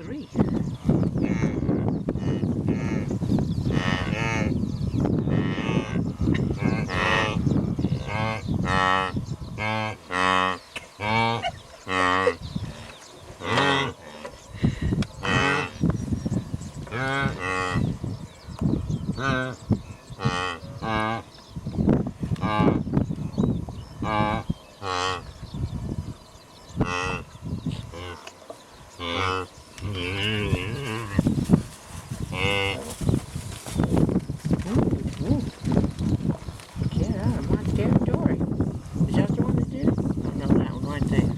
3. Get out of my territory. Is that the one that did it? I know that one right there.